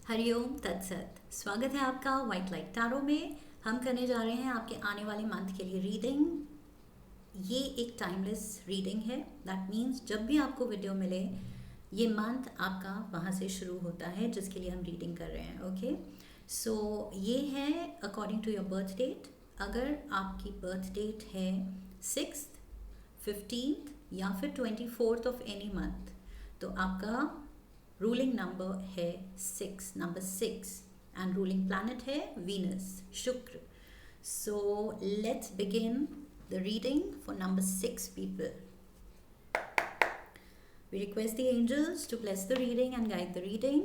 हरिओम तत्सत। स्वागत है आपका वाइट लाइट टैरो में। हम करने जा रहे हैं आपके आने वाले मंथ के लिए रीडिंग। ये एक टाइमलेस रीडिंग है। दैट मीन्स जब भी आपको वीडियो मिले ये मंथ आपका वहाँ से शुरू होता है जिसके लिए हम रीडिंग कर रहे हैं। ओके, सो ये है according to your birth date. अगर आपकी बर्थ डेट है 6th, 15th या फिर 24th ऑफ एनी मंथ तो आपका रूलिंग नंबर है 6, नंबर 6, एंड रूलिंग प्लैनेट है वीनस, शुक्र। So let's begin the reading for number 6 people. We request the angels to bless the reading and guide the reading.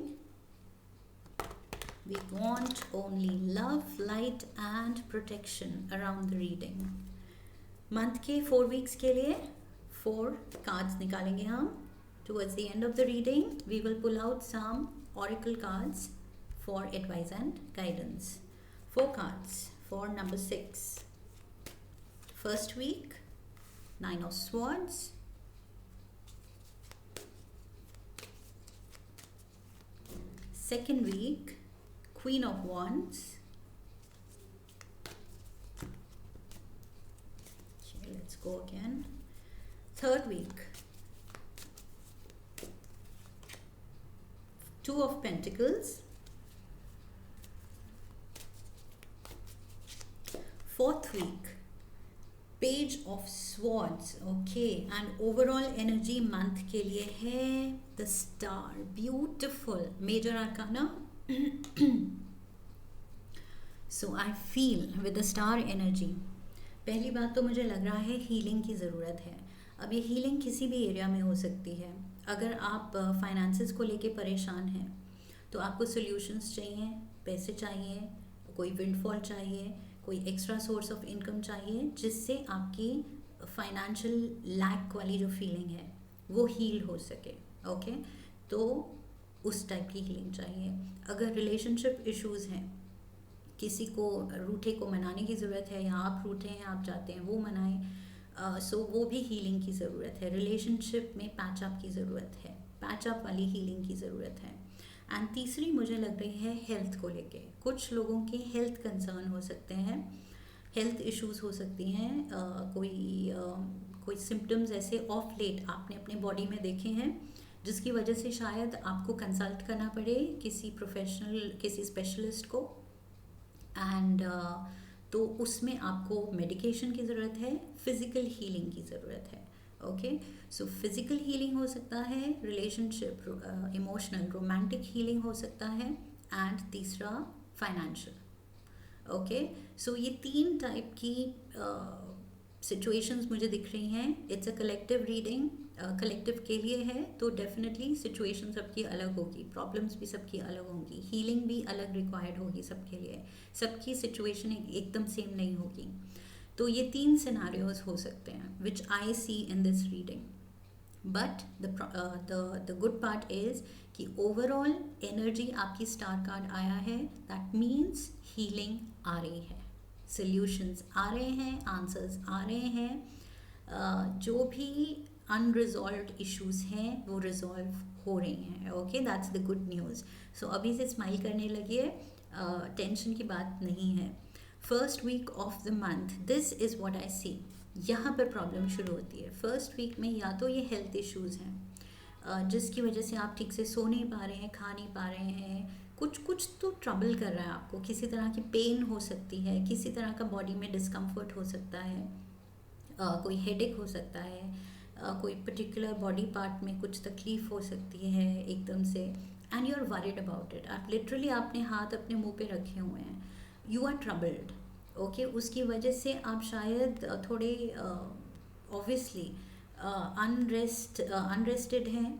We want only love, light and protection around the reading. Month के 4 weeks के लिए 4 cards निकालेंगे हम. Towards the end of the reading, we will pull out some oracle cards for advice and guidance. 4 cards for number 6. First week, 9 of Swords. Second week, Queen of Wands. Okay, let's go again. Third week, Two of Pentacles. Fourth week, Page of Swords. Okay, and overall energy month के लिए है the Star. Beautiful. Major Arcana. So I feel with the Star energy. पहली बात तो मुझे लग रहा है हीलिंग की ज़रूरत है. अब ये हीलिंग किसी भी एरिया में हो सकती है. अगर आप फाइनेंसेस को लेके परेशान हैं तो आपको सॉल्यूशंस चाहिए, पैसे चाहिए, कोई विंडफॉल चाहिए, कोई एक्स्ट्रा सोर्स ऑफ इनकम चाहिए जिससे आपकी फाइनेंशियल लैक वाली जो फीलिंग है वो हील हो सके. ओके, तो उस टाइप की हीलिंग चाहिए. अगर रिलेशनशिप इश्यूज़ हैं, किसी को रूठे को मनाने की ज़रूरत है या आप रूठे हैं, आप चाहते हैं वो मनाएं, सो वो भी हीलिंग की ज़रूरत है. रिलेशनशिप में पैचअप की ज़रूरत है, पैचअप वाली हीलिंग की ज़रूरत है. एंड तीसरी मुझे लग रही है हेल्थ को लेके. कुछ लोगों के हेल्थ कंसर्न हो सकते हैं, हेल्थ इश्यूज हो सकती हैं. कोई सिम्टम्स ऐसे ऑफ लेट आपने अपने बॉडी में देखे हैं जिसकी वजह से शायद आपको कंसल्ट करना पड़े किसी प्रोफेशनल, किसी स्पेशलिस्ट को. एंड तो उसमें आपको मेडिकेशन की ज़रूरत है, फिज़िकल हीलिंग की ज़रूरत है. ओके, सो फिज़िकल हीलिंग हो सकता है, रिलेशनशिप, इमोशनल रोमांटिक हीलिंग हो सकता है, एंड तीसरा फाइनेंशियल. ओके, सो ये 3 टाइप की सिचुएशंस मुझे दिख रही हैं. It's a collective reading, collective के लिए है तो डेफिनेटली सिचुएशन सबकी अलग होगी, प्रॉब्लम्स भी सबकी अलग होंगी, हीलिंग भी अलग रिक्वायर्ड होगी सबके लिए. सबकी सिचुएशन एकदम सेम नहीं होगी. तो ये 3 सिनारियोज हो सकते हैं which I see in this reading. But the good part is कि ओवरऑल एनर्जी आपकी स्टार कार्ड आया है. दैट मीन्स हीलिंग आ रही है, सल्यूशंस आ रहे हैं, आंसर्स आ रहे हैं. जो भी अनरिजॉल्व्ड इश्यूज हैं वो रिजॉल्व हो रही हैं. Okay, that's the good news. So अभी से स्माइल करने लगिए, टेंशन की बात नहीं है. First week of the month, this is what I see. यहाँ पर प्रॉब्लम शुरू होती है फर्स्ट वीक में. या तो ये हेल्थ इश्यूज़ हैं जिसकी वजह से आप ठीक से सो नहीं पा रहे हैं, खा नहीं पा रहे हैं, कुछ तो ट्रबल कर रहा है आपको. किसी तरह की पेन हो सकती है, किसी तरह का बॉडी में डिस्कम्फर्ट हो सकता है, कोई हेडेक हो सकता है, कोई पर्टिकुलर बॉडी पार्ट में कुछ तकलीफ़ हो सकती है एकदम से. And you are worried about it. आप लिटरली आपने हाथ अपने मुंह पे रखे हुए हैं. You are troubled. ओके, उसकी वजह से आप शायद थोड़े ऑब्वियसली अनरेस्टेड हैं,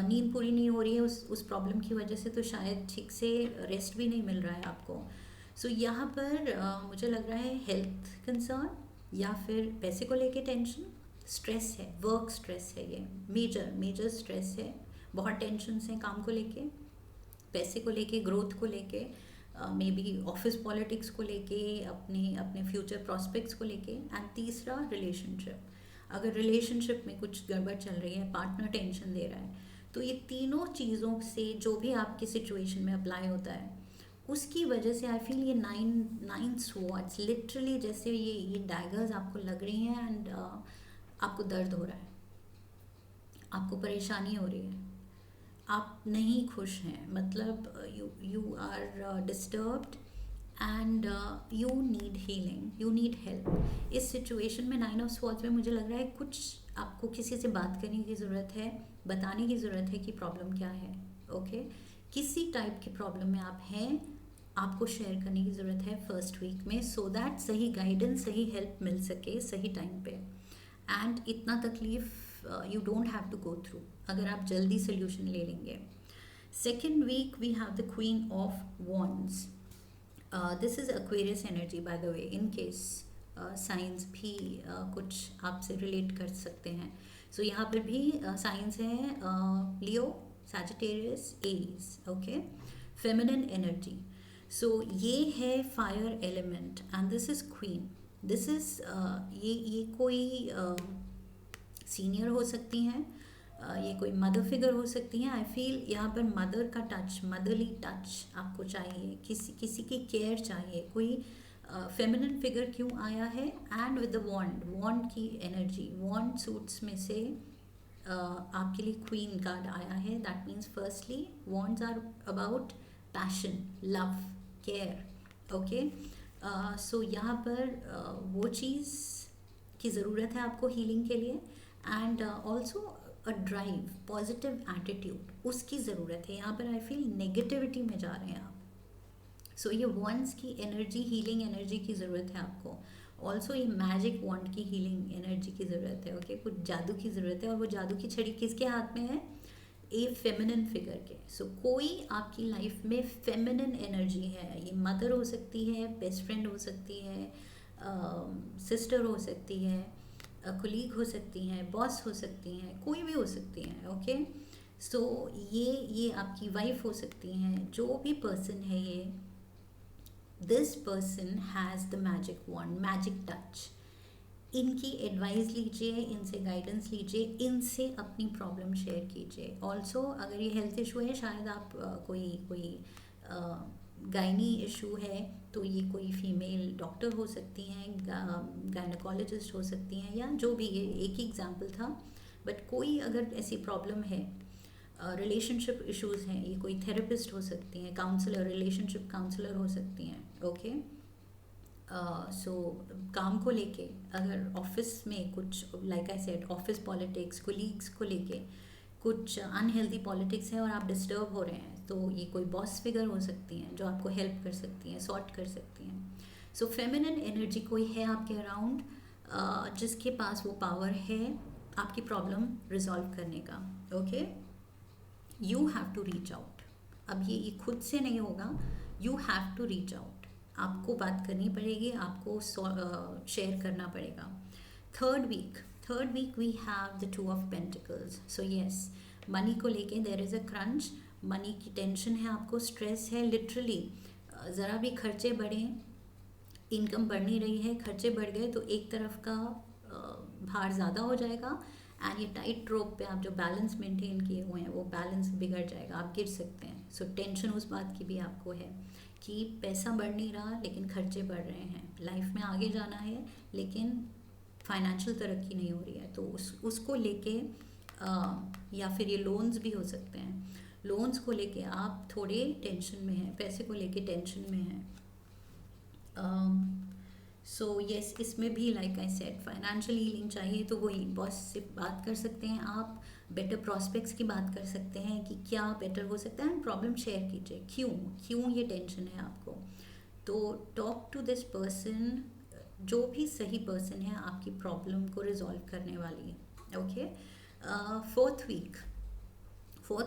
नींद पूरी नहीं हो रही है उस प्रॉब्लम की वजह से, तो शायद ठीक से रेस्ट भी नहीं मिल रहा है आपको. सो यहाँ पर मुझे लग रहा है हेल्थ कंसर्न या फिर पैसे को लेके टेंशन, स्ट्रेस है, वर्क स्ट्रेस है. ये मेजर स्ट्रेस है. बहुत टेंशन हैं काम को लेके, पैसे को लेके, ग्रोथ को लेके, मे बी ऑफिस पॉलिटिक्स को लेके, अपने फ्यूचर प्रॉस्पेक्ट्स को लेके. एंड तीसरा रिलेशनशिप. अगर रिलेशनशिप में कुछ गड़बड़ चल रही है, पार्टनर टेंशन दे रहा है, तो ये तीनों चीज़ों से जो भी आपकी सिचुएशन में अप्लाई होता है, उसकी वजह से आई फील ये नाइन स्वॉर्ड्स लिटरली जैसे ये डैगर्स आपको लग रही हैं एंड आपको दर्द हो रहा है, आपको परेशानी हो रही है, आप नहीं खुश हैं, मतलब you are disturbed and you need healing, you need help. इस सिचुएशन में नाइन ऑफ स्वॉर्ड्स में मुझे लग रहा है कुछ आपको किसी से बात करने की ज़रूरत है, बताने की ज़रूरत है कि प्रॉब्लम क्या है। ओके, किसी टाइप की प्रॉब्लम में आप हैं, आपको शेयर करने की ज़रूरत है फर्स्ट वीक में, सो दैट सही गाइडेंस, सही हेल्प मिल सके सही टाइम पे। एंड इतना तकलीफ you don't have to go through अगर आप जल्दी सोल्यूशन ले लेंगे। Second week we have the queen of wands. This is Aquarius energy by the way, in case science भी कुछ आपसे रिलेट कर सकते हैं। सो यहाँ पर भी साइंस है Leo, Sagittarius, Aries. Okay, feminine energy. So ये है fire element and this is queen. This is ये कोई सीनियर हो सकती हैं, ये कोई मदर फिगर हो सकती हैं। आई फील यहाँ पर मदर का टच, मदरली टच आपको चाहिए, किसी की केयर चाहिए, कोई फेमिनिन फिगर क्यों आया है। एंड विद द वॉन्ड, वॉन्ड की एनर्जी, वॉन्ड सूट्स में से आपके लिए क्वीन कार्ड आया है। That means firstly wands are about passion, love, care. Okay, so यहाँ पर वो चीज़ की ज़रूरत है आपको हीलिंग के लिए। And also a drive, positive attitude, उसकी ज़रूरत है। यहाँ पर आई फील नेगेटिविटी में जा रहे हैं आप। सो ये वॉन्ड्स की एनर्जी, हीलिंग एनर्जी की ज़रूरत है आपको। ऑल्सो ये मैजिक वॉन्ड की हीलिंग एनर्जी की ज़रूरत है। ओके, कुछ जादू की ज़रूरत है, और वो जादू की छड़ी किसके हाथ में है? ए फेमिनिन फिगर के। सो कोई आपकी लाइफ में फेमिनिन एनर्जी है, ये मदर हो सकती है, बेस्ट फ्रेंड हो सकती है, सिस्टर हो सकती है, कोलीग हो सकती हैं, बॉस हो सकती हैं, कोई भी हो सकती हैं। ओके, सो ये आपकी वाइफ हो सकती हैं, जो भी पर्सन है ये, this person has the magic wand, magic touch. इनकी एडवाइस लीजिए, इनसे गाइडेंस लीजिए, इनसे अपनी प्रॉब्लम शेयर कीजिए। ऑल्सो अगर ये हेल्थ इशू है, शायद आप कोई गायनी इशू है, तो ये कोई फीमेल डॉक्टर हो सकती हैं, गायनोकोलॉजिस्ट हो सकती हैं, या जो भी, ये एक ही एग्जांपल था। बट कोई अगर ऐसी प्रॉब्लम है, रिलेशनशिप इश्यूज हैं, ये कोई थेरेपिस्ट हो सकती हैं, काउंसलर, रिलेशनशिप काउंसलर हो सकती हैं। ओके, सो काम को लेके, अगर ऑफिस में कुछ, like I said, office politics, colleagues को लेके कुछ अनहेल्दी पॉलिटिक्स है और आप डिस्टर्ब हो रहे हैं, तो ये कोई बॉस फिगर हो सकती हैं जो आपको हेल्प कर सकती हैं, सॉर्ट कर सकती हैं। सो फेमिनिन एनर्जी कोई है आपके अराउंड, जिसके पास वो पावर है आपकी प्रॉब्लम रिजॉल्व करने का। Okay, you have to reach out. अब ये खुद से नहीं होगा, you have to reach out. आपको बात करनी पड़ेगी, आपको शेयर करना पड़ेगा। Third week we have the two of pentacles. So yes, money को लेके there is a crunch, money की टेंशन है आपको, स्ट्रेस है लिटरली। ज़रा भी खर्चे बढ़े, इनकम बढ़ नहीं रही है, खर्चे बढ़ गए तो एक तरफ का भार ज़्यादा हो जाएगा, एंड ये टाइट रोप पे आप जो बैलेंस मेंटेन किए हुए हैं, वो बैलेंस बिगड़ जाएगा, आप गिर सकते हैं। सो टेंशन उस बात की भी आपको है कि पैसा बढ़ नहीं रहा लेकिन खर्चे बढ़ रहे हैं, लाइफ में आगे जाना है लेकिन फाइनेंशियल तरक्की नहीं हो रही है, तो उसको लेके या फिर ये लोन्स भी हो सकते हैं, लोन्स को लेके आप थोड़े टेंशन में हैं, पैसे को लेके टेंशन में हैं। सो यस, इसमें भी like I said, financial healing चाहिए तो वही बॉस से बात कर सकते हैं आप, बेटर प्रॉस्पेक्ट्स की बात कर सकते हैं कि क्या बेटर हो सकता है, प्रॉब्लम शेयर कीजिए, क्यों ये टेंशन है आपको। तो टॉक टू दिस पर्सन, जो भी सही पर्सन है आपकी प्रॉब्लम को रिजॉल्व करने वाली है। Okay, fourth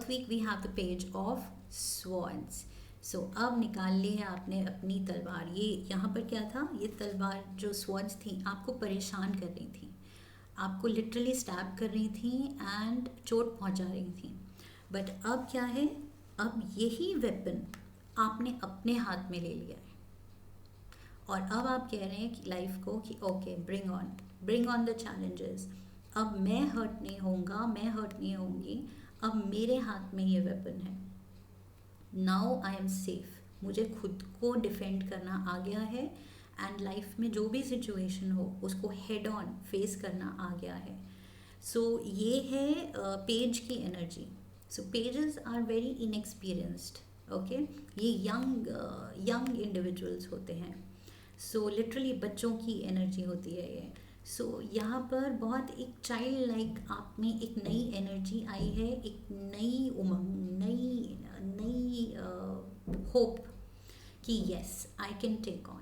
week we have the page of swords. So अब निकाल ली है आपने अपनी तलवार। ये यहाँ पर क्या था, ये तलवार जो स्वॉर्ड्स थी आपको परेशान कर रही थी, आपको लिटरली स्टैब कर रही थी एंड चोट पहुँचा रही थी। बट अब क्या है, अब यही वेपन आपने अपने हाथ में ले लिया है, और अब आप कह रहे हैं कि लाइफ को कि okay, bring on the challenges. अब मैं हर्ट नहीं होऊंगा, मैं हर्ट नहीं होंगी, अब मेरे हाथ में ये वेपन है, नाउ आई एम सेफ, मुझे खुद को डिफेंड करना आ गया है एंड लाइफ में जो भी सिचुएशन हो उसको हेड ऑन फेस करना आ गया है. सो ये है पेज की energy. So pages are very inexperienced. Okay, ये यंग इंडिविजुअल्स होते हैं. सो लिटरली बच्चों की एनर्जी होती है ये. सो यहाँ पर बहुत एक चाइल्ड लाइक आप में एक नई एनर्जी आई है, एक नई उमंग, नई नई होप कि yes I can take on.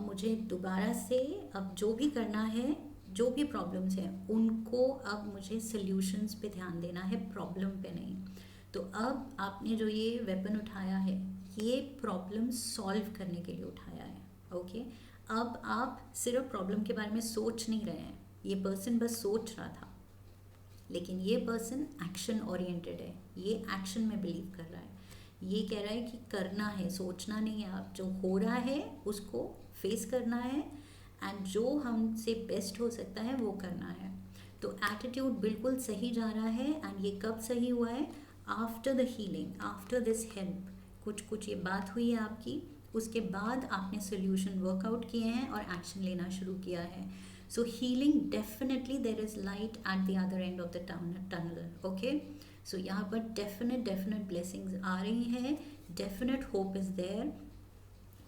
मुझे दोबारा से अब जो भी करना है, जो भी प्रॉब्लम्स हैं उनको अब मुझे सल्यूशंस पे ध्यान देना है, प्रॉब्लम पे नहीं. तो अब आपने जो ये वेपन उठाया है ये प्रॉब्लम सॉल्व करने के लिए उठाया है. ओके, अब आप सिर्फ प्रॉब्लम के बारे में सोच नहीं रहे हैं. ये पर्सन बस सोच रहा था, लेकिन ये पर्सन एक्शन ओरिएंटेड है, ये एक्शन में बिलीव कर रहा है. ये कह रहा है कि करना है, सोचना नहीं है. आप जो हो रहा है उसको फेस करना है एंड जो हमसे बेस्ट हो सकता है वो करना है. तो एटीट्यूड बिल्कुल सही जा रहा है. एंड ये कब सही हुआ है? After the healing, after this help. कुछ ये बात हुई है आपकी, उसके बाद आपने सोल्यूशन वर्कआउट किए हैं और एक्शन लेना शुरू किया है. So healing definitely, there is light at the other end of the tunnel. Okay, so यहाँ पर डेफिनेट ब्लेसिंग्स आ रही हैं, definite hope is there.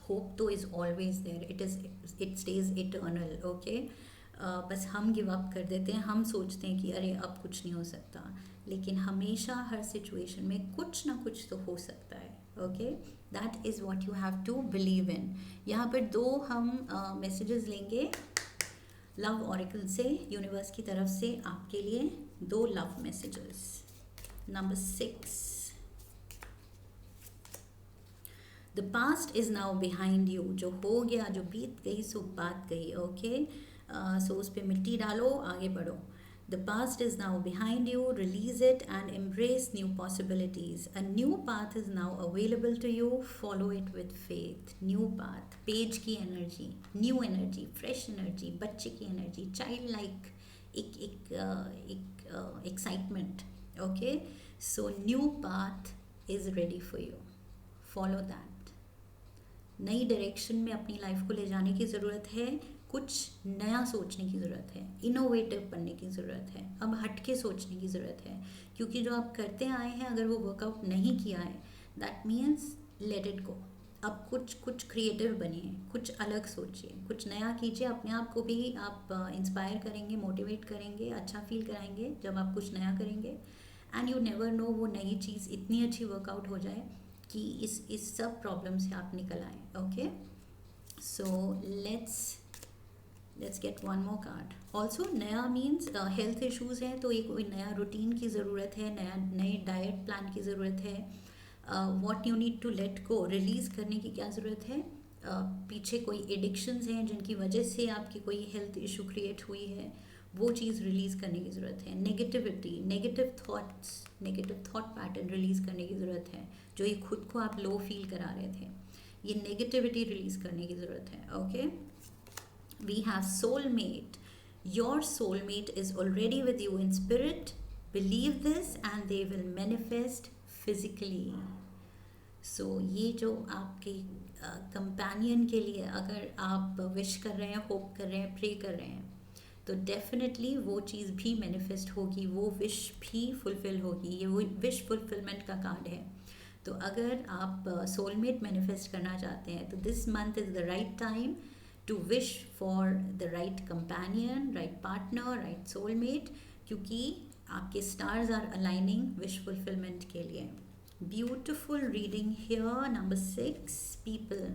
Hope तो is always there, it stays eternal. Okay, बस हम गिव अप कर देते हैं, हम सोचते हैं कि अरे अब कुछ नहीं हो सकता, लेकिन हमेशा हर सिचुएशन में कुछ ना कुछ तो हो सकता है. Okay, that is what you have to believe in. यहाँ पर दो हम मैसेजेस लेंगे लव ऑरिकल से, यूनिवर्स की तरफ से आपके लिए दो love messages. Number 6, the past is now behind you. जो हो गया, जो बीत गई सो बात गई. ओके, सो उस पर मिट्टी डालो, आगे बढ़ो. The past is now behind you, release it and embrace new possibilities. A new path is now available to you, follow it with faith. New path, page की energy, new energy, fresh energy, बच्चे की energy, child like एक excitement. Okay, so new path is ready for you, follow that. नई direction में अपनी life को ले जाने की ज़रूरत है, कुछ नया सोचने की ज़रूरत है, इनोवेटिव बनने की ज़रूरत है, अब हटके सोचने की ज़रूरत है. क्योंकि जो आप करते आए हैं अगर वो वर्कआउट नहीं किया है, that means let it go. अब कुछ क्रिएटिव बनिए, कुछ अलग सोचिए, कुछ नया कीजिए. अपने आप को भी आप इंस्पायर करेंगे, मोटिवेट करेंगे, अच्छा फील कराएंगे जब आप कुछ नया करेंगे. एंड यू नेवर नो, वो नई चीज़ इतनी अच्छी वर्कआउट हो जाए कि इस सब प्रॉब्लम से आप निकल आए. Okay, so let's get one more card. Also नया मीन्स हेल्थ इश्यूज़ हैं तो एक कोई नया रूटीन की ज़रूरत है, नए डाइट प्लान की ज़रूरत है. What you need to let go, release करने की क्या ज़रूरत है. पीछे कोई एडिक्शंस हैं जिनकी वजह से आपकी कोई हेल्थ इशू क्रिएट हुई है, वो चीज़ रिलीज़ करने की ज़रूरत है. Negativity, negative thoughts, negative thought pattern release करने की ज़रूरत है. जो ये खुद को आप लो फील करा रहे थे, ये नेगेटिविटी रिलीज़ करने की ज़रूरत है. Okay, we have soulmate. Your soulmate is already with you in spirit. Believe this and they will manifest physically. So ये जो आपके कंपेनियन के लिए अगर आप विश कर रहे हैं, होप कर रहे हैं, प्रे कर रहे हैं, तो डेफिनेटली वो चीज़ भी मैनिफेस्ट होगी, वो विश भी फुलफ़िल होगी. ये वो विश फुलफिलमेंट का कार्ड है. तो अगर आप सोलमेट मैनिफेस्ट करना चाहते हैं तो this month is the right time to wish for the right companion, right partner, right soulmate, क्योंकि आपके stars are aligning wish fulfilment के लिए. Beautiful reading here. Number 6 people.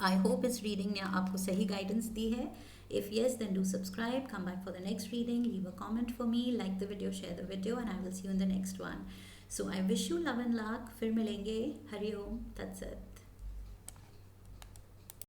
I hope इस रीडिंग ने आपको सही गाइडेंस दी है. If yes, then do subscribe, come back for the next reading, leave a comment for me, like the video, share the video, and I will see you in the next one. So I wish you love and luck. फिर मिलेंगे. हरि ओम तत्सत.